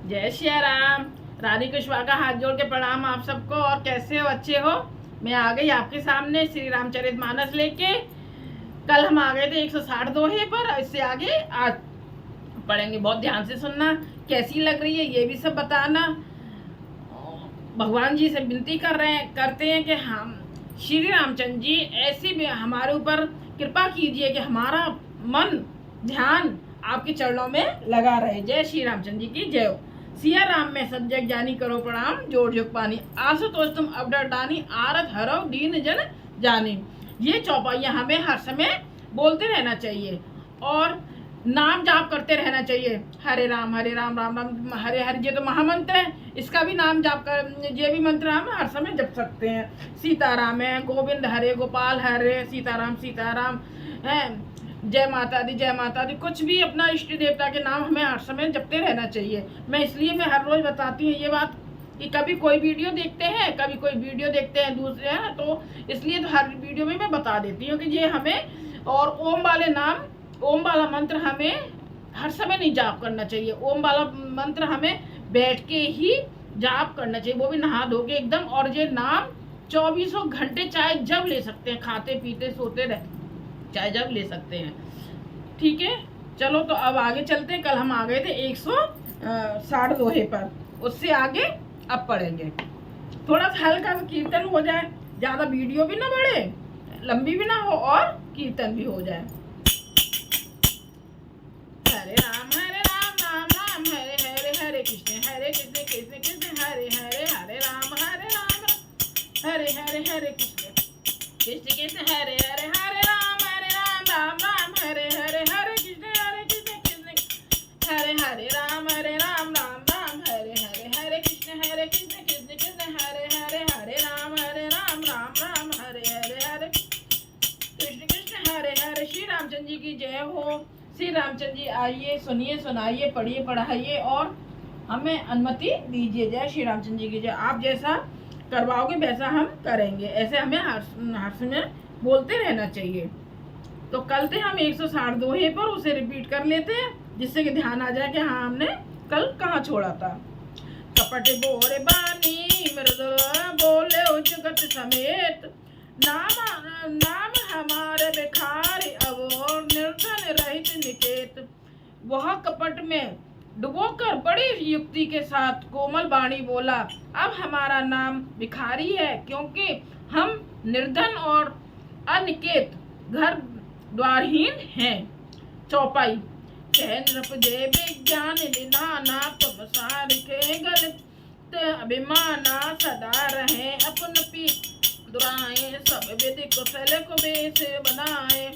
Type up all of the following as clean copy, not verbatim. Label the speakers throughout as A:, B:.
A: जय श्री राम। रानी कुशवाहा का हाथ जोड़ के प्रणाम आप सबको। और कैसे हो? अच्छे हो? मैं आ गई आपके सामने श्री रामचरितमानस लेके। कल हम आ गए थे 160 दोहे पर, इससे आगे आज पढ़ेंगे। बहुत ध्यान से सुनना, कैसी लग रही है ये भी सब बताना। भगवान जी से विनती करते हैं कि हम श्री रामचंद्र जी ऐसी भी हमारे ऊपर कृपा कीजिए कि हमारा मन ध्यान आपके चरणों में लगा रहे। जय श्री रामचंद्र जी की जय हो। सिया राम में सब जग जानी, करो प्रणाम जोड़ जोग पानी। आशुतोष तुम अब डर डानी, आरत हरो दीन जन जानी। ये चौपाइयाँ हमें हर समय बोलते रहना चाहिए और नाम जाप करते रहना चाहिए। हरे राम राम राम हरे हरे, ये तो महामंत्र है, इसका भी नाम जाप कर, ये भी मंत्र हम हर समय जप सकते हैं। सीताराम है, गोविंद हरे गोपाल हरे, सीताराम है, जय माता दी, कुछ भी अपना इष्ट देवता के नाम हमें हर समय जपते रहना चाहिए। मैं इसलिए मैं हर रोज बताती हूँ ये बात कि कभी कोई वीडियो देखते हैं, कभी कोई वीडियो देखते हैं दूसरे हैं, तो इसलिए तो हर वीडियो में मैं बता देती हूँ कि ये हमें, और ओम वाले नाम, ओम वाला मंत्र हमें हर समय नहीं जाप करना चाहिए। ओम वाला मंत्र हमें बैठ के ही जाप करना चाहिए, वो भी नहा धो के एकदम। और ये नाम 24 घंटे चाहे जब ले सकते हैं, खाते पीते सोते रह चाहे जब ले सकते हैं। ठीक है, चलो तो अब आगे चलते हैं। कल हम आ गए थे 160 दोहे पर, उससे आगे अब पढ़ेंगे। थोड़ा सा हल्का कीर्तन हो जाए, ज्यादा वीडियो भी ना बढ़े, लंबी भी ना हो और कीर्तन भी हो जाए। हरे राम राम राम हरे हरे, हरे कृष्ण कृष्ण कृष्ण हरे हरे, हरे राम हरे हरे कृष्ण कृष्ण हरे हरे, हरे राम राम हरे हरे, हरे कृष्ण कृष्ण हरे राम राम हरे हरे कृष्ण कृष्ण हरे हरे राम राम हरे हरे कृष्ण हरे। श्री रामचंद्र जी की जय हो। श्री रामचंद्र जी आइए, सुनिए, सुनाइए, पढ़िए, पढ़ाइए और हमें अनुमति दीजिए। जय श्री रामचंद्र जी की जय। आप जैसा करवाओगे वैसा हम करेंगे, ऐसे हमें हर समय बोलते रहना चाहिए। तो कल थे हम 160 दोहे पर, उसे रिपीट कर लेते हैं जिससे कि ध्यान आ जाए कि हाँ हमने कल कहाँ छोड़ा था। कपट बोरे बानी मृदुल बोले उजगत समेत, नाम हमारे भिखारी अब निर्धन रहित निकेत। वह कपट में डुबोकर बड़ी युक्ति के साथ कोमल वाणी बोला, अब हमारा नाम भिखारी है, क्योंकि हम निर्धन और अनिकेत घर द्वारहीन हैं। चौपाई। कह नृप जय विज्ञान निधाना, तुम सार के गलत अभिमाना, सदा रहे अपन पीठ दुराए, सब विधि कुशल को बेस बनाए।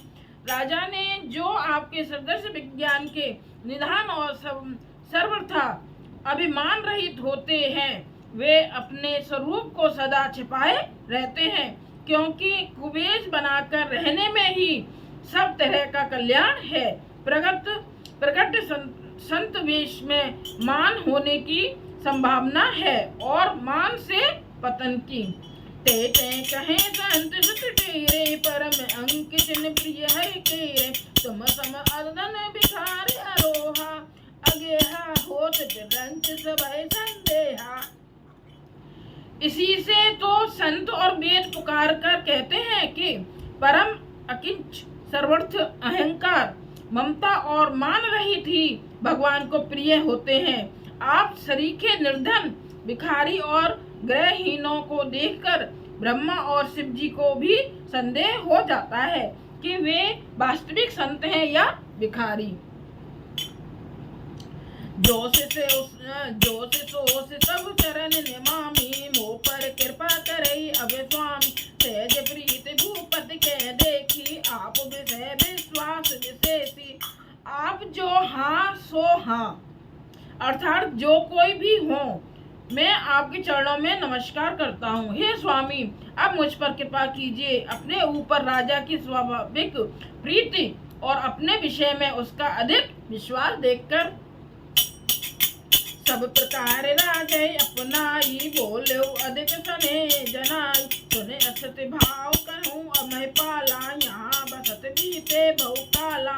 A: राजा ने जो आपके सदस्य विज्ञान के निधान और सर्वथा अभिमान रहित होते हैं, वे अपने स्वरूप को सदा छिपाए रहते हैं, क्योंकि कुबेश बनाकर रहने में ही सब तरह का कल्याण है। प्रगट संत वेश में मान होने की संभावना है और मान से पतन की। ते कहे संत सुत तेरे, परम अंकित प्रिय है के, तुम सम अर्दन भिखारी अरोहा, अगेहा होत रंच सब संदेहा। इसी से तो संत और वेद पुकार कर कहते हैं कि परम अकिंच सर्वर्थ अहंकार ममता और मान रहित ही भगवान को प्रिय होते हैं। आप सरीखे निर्धन भिखारी और ग्रहहीनों को देखकर ब्रह्मा और शिव जी को भी संदेह हो जाता है कि वे वास्तविक संत हैं या भिखारी। जो से सब चरण निमामी, मोह पर कृपा करई अब स्वामी, सहज प्रीत भूपति के देखी, आप विषय विश्वास विशेषी। आप जो हाँ सो हाँ, अर्थात जो कोई भी हो, मैं आपके चरणों में नमस्कार करता हूँ। हे स्वामी, अब मुझ पर कृपा कीजिए। अपने ऊपर राजा की स्वाभाविक प्रीति और अपने विषय में उसका अधिक विश्वास देखकर सब प्रकार राजे अपनाई, बोले अधिक सने जनाई, सुने असत भाव कहूँ अब मैं पाला, यहाँ बसत बीते बहु काला।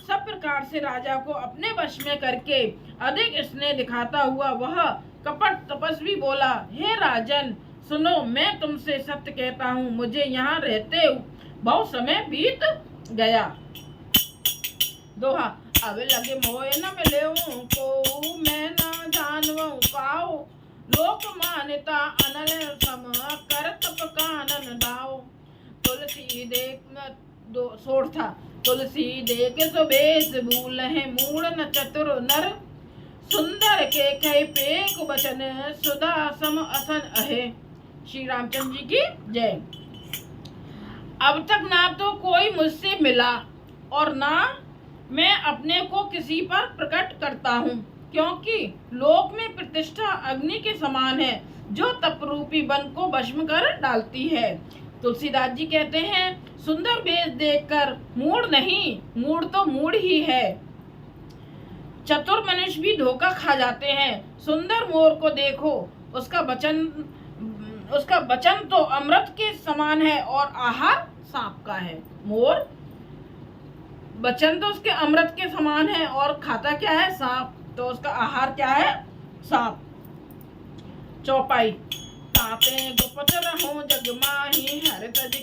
A: सब प्रकार से राजा को अपने वश में करके अधिक स्नेह दिखाता हुआ वह कपट तपस्वी बोला, हे राजन सुनो, मैं तुमसे सत्य कहता हूँ, मुझे यहाँ रहते बहुत समय बीत गया। दोहा, अब लगे मोए न मिले को, मैं न जानवो काओ, लोक मान्यता अनल सम, कर तप कानन दाओ। तुलसी देख सोड़ था, तुलसी देख सुबेश भूल है, मूड न चतुर नर, सुंदर के कहे पेक बचन, सुधा सम असन अहे। श्री रामचंद्र जी की जय। अब तक ना तो कोई मुझसे मिला और ना मैं अपने को किसी पर प्रकट करता हूँ, क्योंकि लोक में प्रतिष्ठा अग्नि के समान है, जो तपरूपी वन को भस्म कर डालती है। तुलसीदास जी कहते हैं, सुंदर वेश देखकर मूढ़ नहीं, मूढ़ तो मूढ़ ही है। चतुर मनुष्य भी धोखा खा जाते हैं। सुंदर मोर को देखो, उसका वचन तो अमृत के समान है और आहार सांप का है। मोर वचन तो उसके अमृत के समान है और खाता क्या है? सांप। तो उसका आहार क्या है? सांप। चौपाई, ताते गुप्त रहो जग माही, हर तज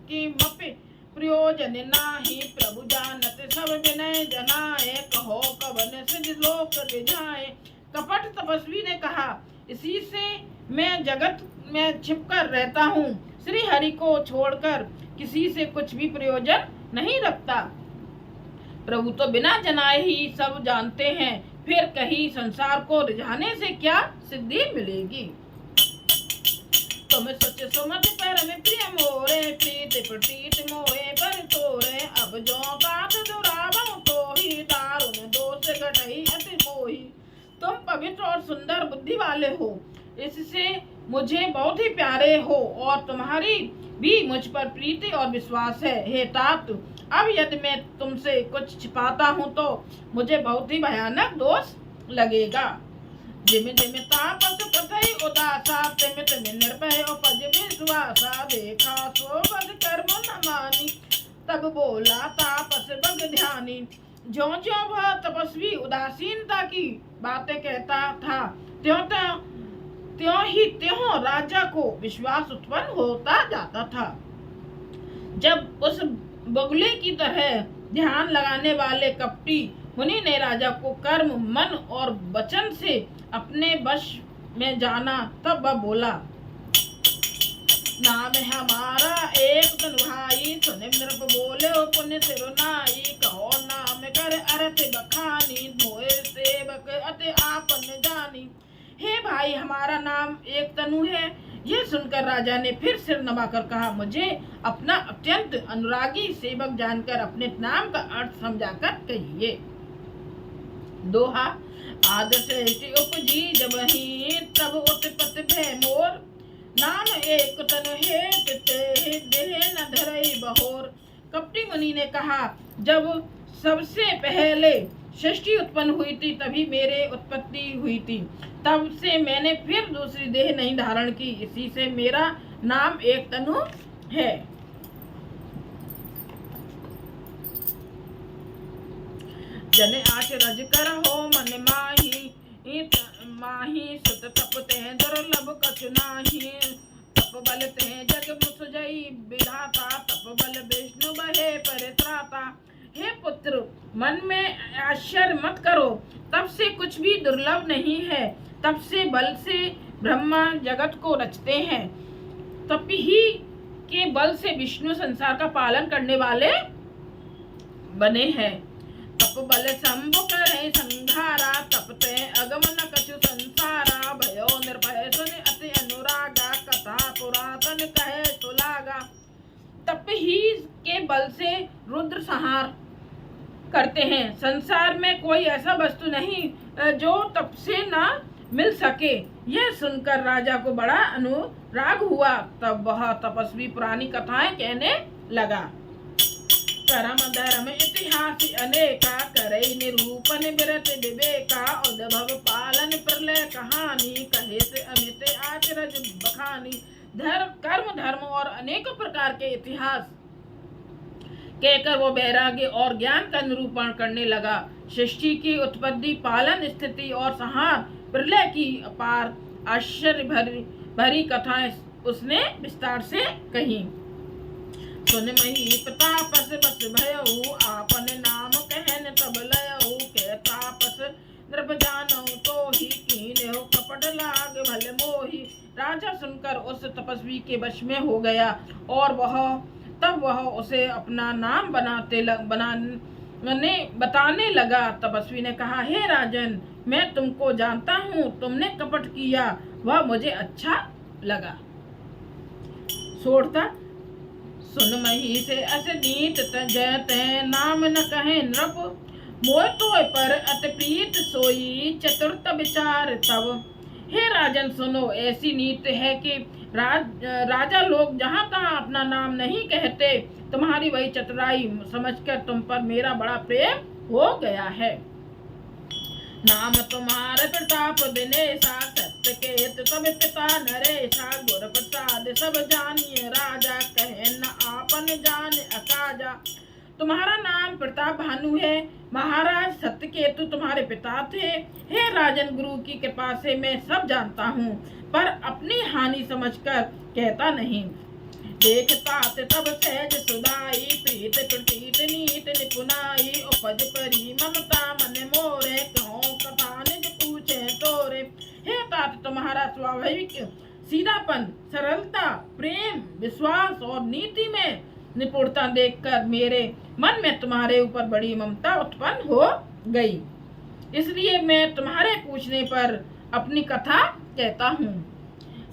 A: की मपे प्रयोजन नाही, प्रभु जानत सब विनय जनाए, कहो कवन सिद्ध लोक रिझाए। कपट तपस्वी ने कहा, इसी से मैं जगत में छिपकर रहता हूँ, श्री हरि को छोड़कर किसी से कुछ भी प्रयोजन नहीं रखता। प्रभु तो बिना जनाए ही सब जानते हैं, फिर कहीं संसार को रिझाने से क्या सिद्धि मिलेगी। तुम सच सुमति परम प्रिय मोरे, प्रीत प्रतीत मोहे पर तोरे, अब जो बात दुरावो तो ही, दारुण दोष घटई अति मोही। तुम पवित्र और सुंदर बुद्धि वाले हो, इससे मुझे बहुत ही प्यारे हो, और तुम्हारी भी मुझ पर प्रीति और विश्वास है। हे तात, अब यदि मैं तुमसे कुछ छिपाता हूँ तो मुझे बहुत ही भयानक दोष लगेगा। जिम जिम तापस कथई उदासा, तिम तिम निर्भय उपज विश्वासा, देखा सो बद कर्म न मानी, तब बोला तापस बग ध्यानी। ज्यों ज्यों वह तपस्वी उदासीनता की बातें कहता था, त्यों ही त्यों राजा को विश्वास उत्पन्न होता जाता था। जब उस बगुले की तरह ध्यान लगाने वाले कपटी मुनि ने राजा को कर्म, मन और वचन से अपने वश में जाना, तब वह बोला, नाम हमारा एक तन भाई, सुने नृप बोले पुण्य सिरुनाई, कहो नाम कर अर्थ बखानी, मोए सेवक अति आपन जानी। हे भाई, हमारा नाम एक तनु है। यह सुनकर राजा ने फिर सिर नवाकर कहा, मुझे अपना अत्यंत अनुरागी सेवक जानकर अपने नाम का अर्थ समझाकर कहिए। दोहा, आद सृष्टि उपजी जब ही, तब उत्पत्ति भय मोर, नाम एक तनु है पिते, देह न धरई बहोर। कपटी मुनि ने कहा, जब सबसे पहले सृष्टि उत्पन्न हुई थी तभी मेरे उत्पत्ति हुई थी, तब से मैंने फिर दूसरी देह नहीं धारण की, इसी से मेरा नाम एक तनु है। जने आचरज कर हो मन माही, माही सुत तप ते दुर्लभ कछु नाही, तप बल ते जग मुसजई विधाता, तप बल विष्णु बहे परित्राता। हे पुत्र, मन में आश्चर्य मत करो, तब से कुछ भी दुर्लभ नहीं है, तब से बल से ब्रह्मा जगत को रचते हैं, तप ही के बल से विष्णु संसार का पालन करने वाले बने हैं। तप बल शंभु करे संघारा, तपते अगमन कछु संसारा, भयो निर्भय सुनि अति अनुरागा, कथा पुरातन कहे सुलागा। तप ही के बल से रुद्र संहार करते हैं। संसार में कोई ऐसा वस्तु नहीं जो तप से न मिल सके। यह सुनकर राजा को बड़ा अनुराग हुआ। तब वह तपस्वी पुरानी कथाएं कहने लगा। कर्म धर्म इतिहास अनेका, करई निरूपण विरत विवेका, उद्भव पालन प्रलय कहानी, कहे से अमित आचरज बखानी। कर्म, धर्म और अनेक प्रकार के इतिहास कहकर वो वैराग्य और ज्ञान का निरूपण करने लगा। सृष्टि की उत्पत्ति, पालन, स्थिति और संहार, प्रलय की अपार आश्चर्य भरी कथाएं उसने विस्तार से कही। सुन मही प्रताप बस भयऊ, आपन नाम कहन तब लयऊ। के तापस नृप जानऊ तो ही कीन्हु, कपट लाग भले मोही। राजा सुनकर उस तपस्वी के वश में हो गया और तब वह उसे अपना नाम बताने लगा। तपस्वी ने कहा, हे राजन, मैं तुमको जानता हूँ, तुमने कपट किया, वह मुझे अच्छा लगा। सोड़ता सुन मही से अस नीत जयते, नाम न कहे नृप, मोय तोय पर अति प्रीत सोई, चतुर्थ विचार तब। हे राजन सुनो, ऐसी नीति है कि राजा लोग जहाँ तहाँ अपना नाम नहीं कहते। तुम्हारी वही चतुराई समझकर तुम पर मेरा बड़ा प्रेम हो गया है। नाम तुम्हारे प्रताप दिनेशा, सत्य केत सब पिता नरेशा। गुर प्रसाद सब जानिए राजा, कहे न आपन जान अकाजा। तुम्हारा नाम प्रताप भानु है महाराज, सत्य केतु तुम्हारे पिता थे। हे राजन, गुरु की कृपा से मैं सब जानता हूँ, पर अपनी हानि समझकर कहता नहीं। देखता तब सहज सुधाई, प्रीत प्रतीत नीत निपुनाई। उपज परी ममता मन मोरे, कहो कथा निज पूछे तोरे। हे तात, तुम्हारा स्वाभाविक सीधापन, सरलता, प्रेम, विश्वास और नीति में निपुणता देखकर मेरे मन में तुम्हारे ऊपर बड़ी ममता उत्पन्न हो गई। इसलिए मैं तुम्हारे पूछने पर अपनी कथा कहता हूँ।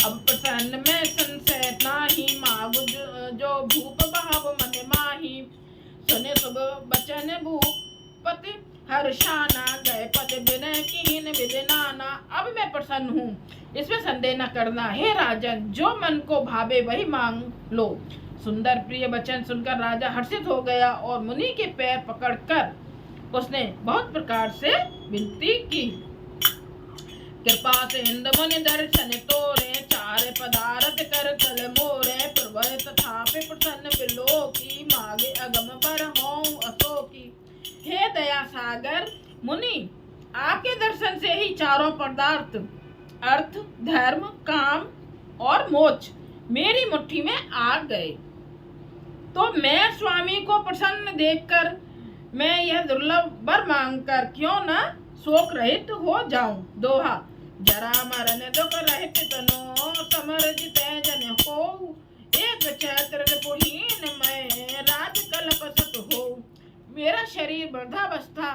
A: अब प्रसन्न में संशय नाही, मागु जो भूप भाव मन माही। सुने सब बचन भूपति हर्षाना, गए पद विनय कीन विधि नाना। अब मैं प्रसन्न हूँ, इसमें संदेह न करना। हे राजन, जो मन को भावे वही मांग लो। सुंदर प्रिय वचन सुनकर राजा हर्षित हो गया और मुनि के पैर पकड़कर उसने बहुत प्रकार से विनती की। कृपा से हिंद मुनि दर्शन तोरे, चार पदारथ कर तल मोरे। प्रभय तथापि प्रसन्न बिलो की, मागे अगम पर हों अशोकी। हे दया सागर मुनि, आपके दर्शन से ही चारों पदार्थ अर्थ, धर्म, काम और मोक्ष मेरी मुट्ठी में आ गए। तो मैं स्वामी को प्रसन्न देखकर मैं यह दुर्लभ वर मांगकर क्यों न शोक रहित हो जाऊं। दोहा। जरा मरण दुख रहित तनो, समर जितै जन हो। एक छत्र रिपुहीन मैं, राज कल्प सत हो। मेरा शरीर वृद्धावस्था,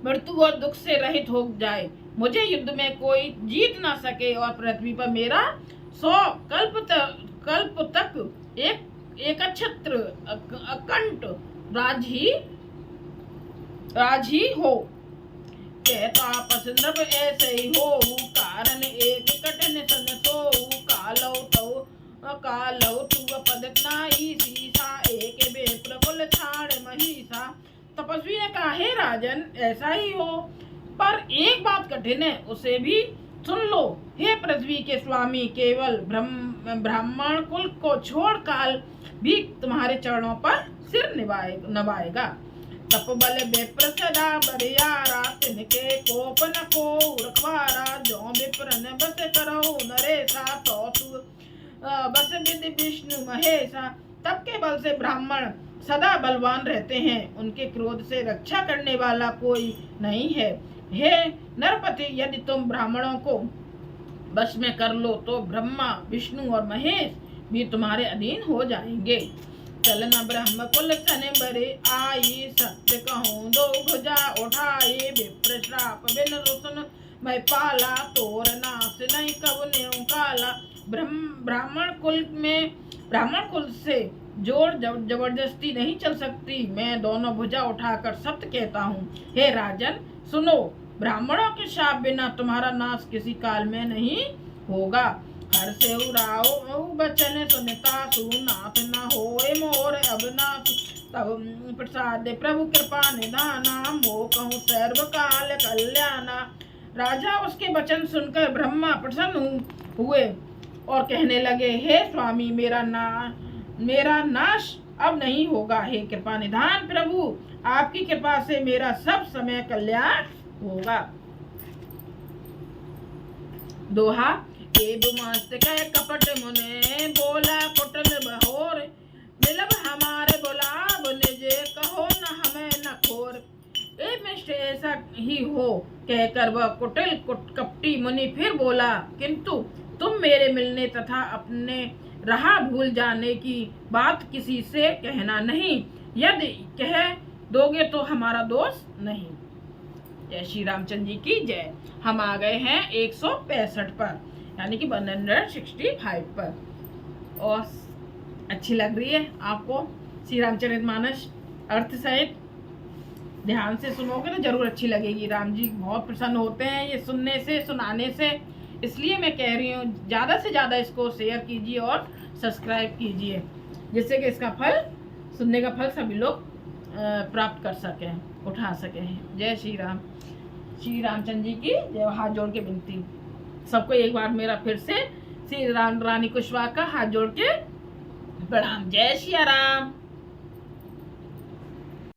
A: मृत्यु और दुख से रहित हो जाए, मुझे युद्ध में कोई जीत ना सके और पृथ्वी पर मेरा 100 कल्प तक एक छत्र अकंठ राज ही हो। कहता पसंद ऐसे ही हो, कारण एक कठिन सन सो। कालो तू पद नाई सीसा, एक बे प्रबल छाड़ महिषा। तपस्वी ने कहा, हे राजन, ऐसा ही हो, पर एक बात कठिन है, उसे भी सुन लो। हे पृथ्वी के स्वामी, केवल ब्राह्मण कुल को छोड़ काल भी तुम्हारे चरणों पर सिर नवाएगा। तप बल विप्र सदा बरियारा, तिनके कोप न को रखवारा। जो विप्रन बस करो नरेशा, तो तू बस विधि विष्णु महेशा। तप के बल से ब्राह्मण सदा बलवान रहते हैं, उनके क्रोध से रक्षा करने वाला कोई नहीं है। हे नरपति, यदि तुम ब्राह्मणों को वश में कर लो तो ब्रह्मा, विष्णु और महेश भी तुम्हारे अधीन हो जाएंगे। चलन ब्रह्म कुल सन बरे आई, सत्य कहूँ दो भुजा उठाई। विप्र श्राप बिन रुसन मैं पाला, तोर नाश नहीं कब न्यों काला। ब्राह्मण कुल से जोर जबरदस्ती नहीं चल सकती। मैं दोनों भुजा उठाकर सत्य कहता हूँ। हे राजन सुनो, ब्राह्मणों के शाप बिना तुम्हारा नाश किसी काल में नहीं होगा। हर से उड़ाओ बचन सुनता, सुनाथ न होए मोर अविनाश। तब प्रसाद प्रभु कृपा निधाना, मो कहूँ सर्व काल कल्याणा। राजा उसके वचन सुनकर ब्रह्मा प्रसन्न हुए और कहने लगे, हे स्वामी, मेरा नाश अब नहीं होगा। हे कृपा निधान प्रभु, आपकी कृपा से मेरा सब समय कल्याण होगा। दोहा। एब मस्त कह कपट मुने, बोला कुटल बहोर, मिलब हमारे बुलाब निजे, कहो न हमें न खोर। एक मिष्ट ऐसा ही हो कहकर वह कुटिल कपटी मुनि फिर बोला, किंतु तुम मेरे मिलने तथा अपने राह भूल जाने की बात किसी से कहना नहीं, यदि कह दोगे तो हमारा दोष नहीं। जय श्री रामचंद्र जी की जय। हम आ गए हैं 165 पर, यानी कि 165 पर। और अच्छी लग रही है आपको श्री रामचरितमानस अर्थ सहित? ध्यान से सुनोगे तो जरूर अच्छी लगेगी। राम जी बहुत प्रसन्न होते हैं ये सुनने से, सुनाने से, इसलिए मैं कह रही हूँ ज़्यादा से ज़्यादा इसको शेयर कीजिए और सब्सक्राइब कीजिए, जिससे कि इसका फल, सुनने का फल सभी लोग प्राप्त कर सकें, उठा सकें। जय श्री राम। श्री रामचंद्र जी की जय। हाथ जोड़ के विनती सबको एक बार मेरा फिर से श्री राम रानी कुशवाहा का हाथ जोड़ के प्रणाम। जय श्री राम।